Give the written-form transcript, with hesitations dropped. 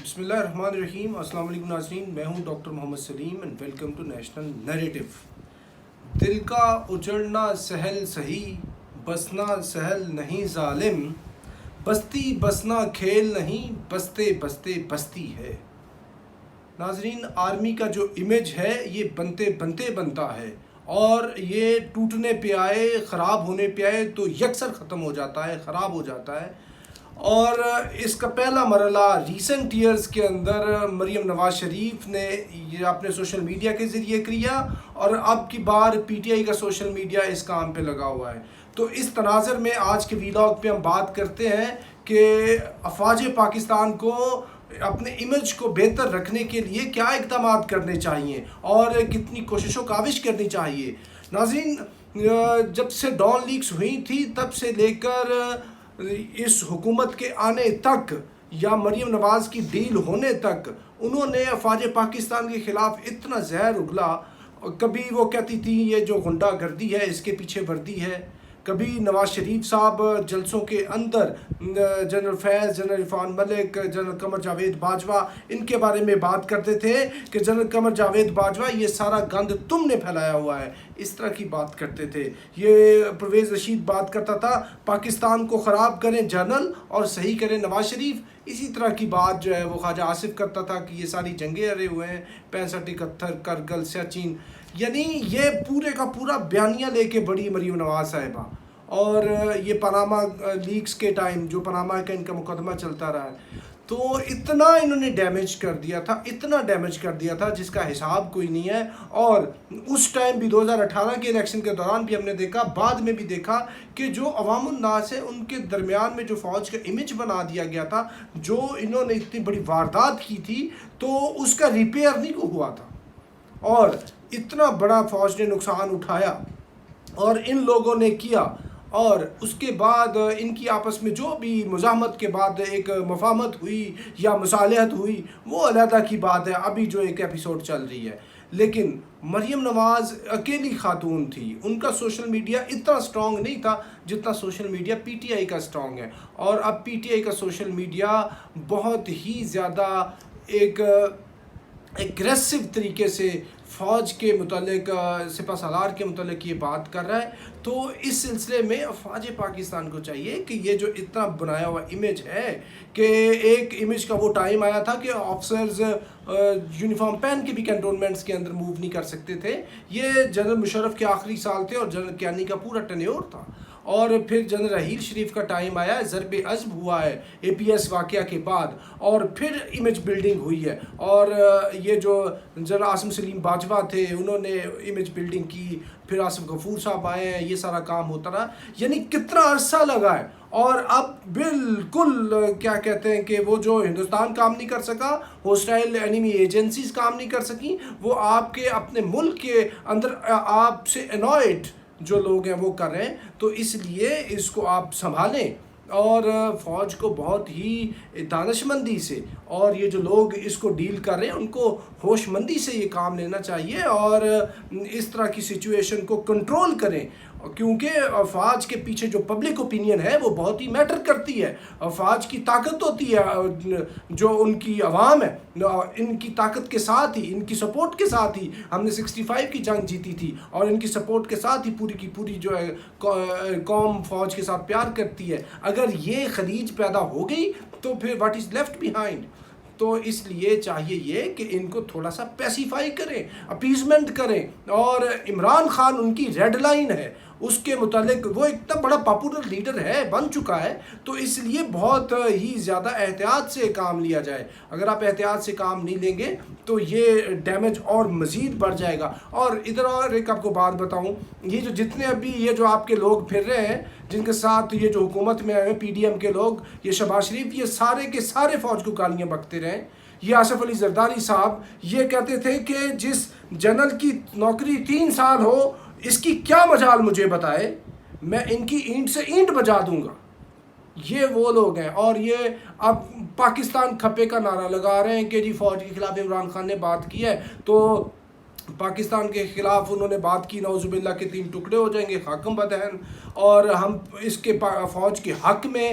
بسم اللہ الرحمن الرحیم۔ السلام علیکم ناظرین، میں ہوں doctor Muhammad Saleem and welcome to national narrative. دل کا اجڑنا سہل سہی، بسنا سہل نہیں ظالم، بستی بسنا کھیل نہیں، بستے بستے بستی ہے۔ ناظرین، آرمی کا جو امیج ہے یہ بنتے بنتے بنتا ہے اور یہ ٹوٹنے پہ آئے، خراب ہونے پہ آئے تو یکسر ختم ہو جاتا ہے، خراب ہو جاتا ہے۔ اور اس کا پہلا مرحلہ ریسنٹ ایئرز کے اندر مریم نواز شریف نے یہ اپنے سوشل میڈیا کے ذریعے کیا اور اب کی بار پی ٹی آئی کا سوشل میڈیا اس کام پہ لگا ہوا ہے۔ تو اس تناظر میں آج کے ویلاگ پہ ہم بات کرتے ہیں کہ افواج پاکستان کو اپنے امیج کو بہتر رکھنے کے لیے کیا اقدامات کرنے چاہیے اور کتنی کوشش و کاوش کرنی چاہیے۔ ناظرین، جب سے ڈان لیکس ہوئی تھی تب سے لے کر اس حکومت کے آنے تک یا مریم نواز کی ڈیل ہونے تک انہوں نے افواج پاکستان کے خلاف اتنا زہر اگلا۔ کبھی وہ کہتی تھی یہ جو غنڈہ گردی ہے اس کے پیچھے وردی ہے، کبھی نواز شریف صاحب جلسوں کے اندر جنرل فیض، جنرل عرفان ملک، جنرل قمر جاوید باجوہ ان کے بارے میں بات کرتے تھے کہ جنرل قمر جاوید باجوہ یہ سارا گند تم نے پھیلایا ہوا ہے، اس طرح کی بات کرتے تھے۔ یہ پرویز رشید بات کرتا تھا پاکستان کو خراب کریں جنرل اور صحیح کریں نواز شریف۔ اسی طرح کی بات جو ہے وہ خواجہ آصف کرتا تھا کہ یہ ساری جنگیں ہرے ہوئے ہیں، 65 71 کرگل سیاچین، یعنی یہ پورے کا پورا بیانیہ لے کے بڑی مریم نواز صاحبہ۔ اور یہ پاناما لیکس کے ٹائم جو پاناما کا ان کا مقدمہ چلتا رہا ہے تو اتنا انہوں نے ڈیمیج کر دیا تھا، اتنا ڈیمیج کر دیا تھا جس کا حساب کوئی نہیں ہے۔ اور اس ٹائم بھی 2018 کے الیکشن کے دوران بھی ہم نے دیکھا، بعد میں بھی دیکھا کہ جو عوام الناس ہے ان کے درمیان میں جو فوج کا امیج بنا دیا گیا تھا، جو انہوں نے اتنی بڑی واردات کی تھی تو اس کا ریپیئر نہیں ہوا تھا اور اتنا بڑا فوج نے نقصان اٹھایا اور ان لوگوں نے کیا۔ اور اس کے بعد ان کی آپس میں جو بھی مزاحمت کے بعد ایک مفاہمت ہوئی یا مصالحت ہوئی وہ علیحدہ کی بات ہے، ابھی جو ایک ایپیسوڈ چل رہی ہے۔ لیکن مریم نواز اکیلی خاتون تھی، ان کا سوشل میڈیا اتنا سٹرونگ نہیں تھا جتنا social media P T I کا سٹرونگ ہے۔ اور اب پی ٹی آئی کا سوشل میڈیا بہت ہی زیادہ ایک ایگریسو طریقے سے فوج کے متعلق، سپہ سالار کے متعلق یہ بات کر رہا ہے۔ تو اس سلسلے میں افواج پاکستان کو چاہیے کہ یہ جو اتنا بنایا ہوا امیج ہے کہ ایک امیج کا وہ ٹائم آیا تھا کہ آفیسرز یونیفارم پہن کے بھی کنٹونمنٹس کے اندر موو نہیں کر سکتے تھے۔ یہ جنرل مشرف کے آخری سال تھے اور جنرل کیانی کا پورا ٹینیور تھا۔ اور پھر جنرل رحیل شریف کا ٹائم آیا، ضرب عضب ہوا ہے اے پی ایس واقعہ کے بعد، اور پھر امیج بلڈنگ ہوئی ہے۔ اور یہ جو جنرل عاصم سلیم باجوہ تھے انہوں نے امیج بلڈنگ کی، پھر آصف غفور صاحب آئے ہیں، یہ سارا کام ہوتا رہا، یعنی کتنا عرصہ لگا ہے۔ اور اب بالکل کیا کہتے ہیں کہ وہ جو ہندوستان کام نہیں کر سکا، ہوسٹائل اینیمی ایجنسیز کام نہیں کر سکیں، وہ آپ کے اپنے ملک کے اندر آپ سے انوائڈ جو لوگ ہیں وہ کر رہے ہیں۔ تو اس لیے اس کو آپ سنبھالیں اور فوج کو بہت ہی دانش مندی سے، اور یہ جو لوگ اس کو ڈیل کر رہے ہیں ان کو ہوش مندی سے یہ کام لینا چاہیے اور اس طرح کی سچویشن کو کنٹرول کریں، کیونکہ افواج کے پیچھے جو پبلک اوپینین ہے وہ بہت ہی میٹر کرتی ہے۔ افواج کی طاقت ہوتی ہے، جو ان کی عوام ہے، ان کی طاقت کے ساتھ ہی، ان کی سپورٹ کے ساتھ ہی ہم نے 65 کی جنگ جیتی تھی، اور ان کی سپورٹ کے ساتھ ہی پوری کی پوری جو ہے قوم فوج کے ساتھ پیار کرتی ہے۔ اگر یہ خلیج پیدا ہو گئی تو پھر واٹ از لیفٹ بیہائنڈ؟ تو اس لیے چاہیے یہ کہ ان کو تھوڑا سا پیسیفائی کریں، اپیزمنٹ کریں۔ اور عمران خان ان کی ریڈ لائن ہے، اس کے متعلق وہ اتنا بڑا پاپولر لیڈر ہے، بن چکا ہے، تو اس لیے بہت ہی زیادہ احتیاط سے کام لیا جائے۔ اگر آپ احتیاط سے کام نہیں لیں گے تو یہ ڈیمیج اور مزید بڑھ جائے گا۔ اور ادھر اور ایک آپ کو بات بتاؤں، یہ جو جتنے ابھی یہ جو آپ کے لوگ پھر رہے ہیں جن کے ساتھ یہ جو حکومت میں آئے ہیں پی ڈی ایم کے لوگ، یہ شہباز شریف، یہ سارے کے سارے فوج کو گالیاں بکتے رہے۔ یہ آصف علی زرداری صاحب یہ کہتے تھے کہ جس جنرل کی نوکری 3 سال ہو اس کی کیا مجال مجھے بتائے، میں ان کی اینٹ سے اینٹ بجا دوں گا۔ یہ وہ لوگ ہیں، اور یہ اب پاکستان کھپے کا نعرہ لگا رہے ہیں کہ جی فوج کے خلاف عمران خان نے بات کی ہے تو پاکستان کے خلاف انہوں نے بات کی، نعوذ باللہ کے 3 ٹکڑے ہو جائیں گے، حاکم بدہن، اور ہم اس کے فوج کے حق میں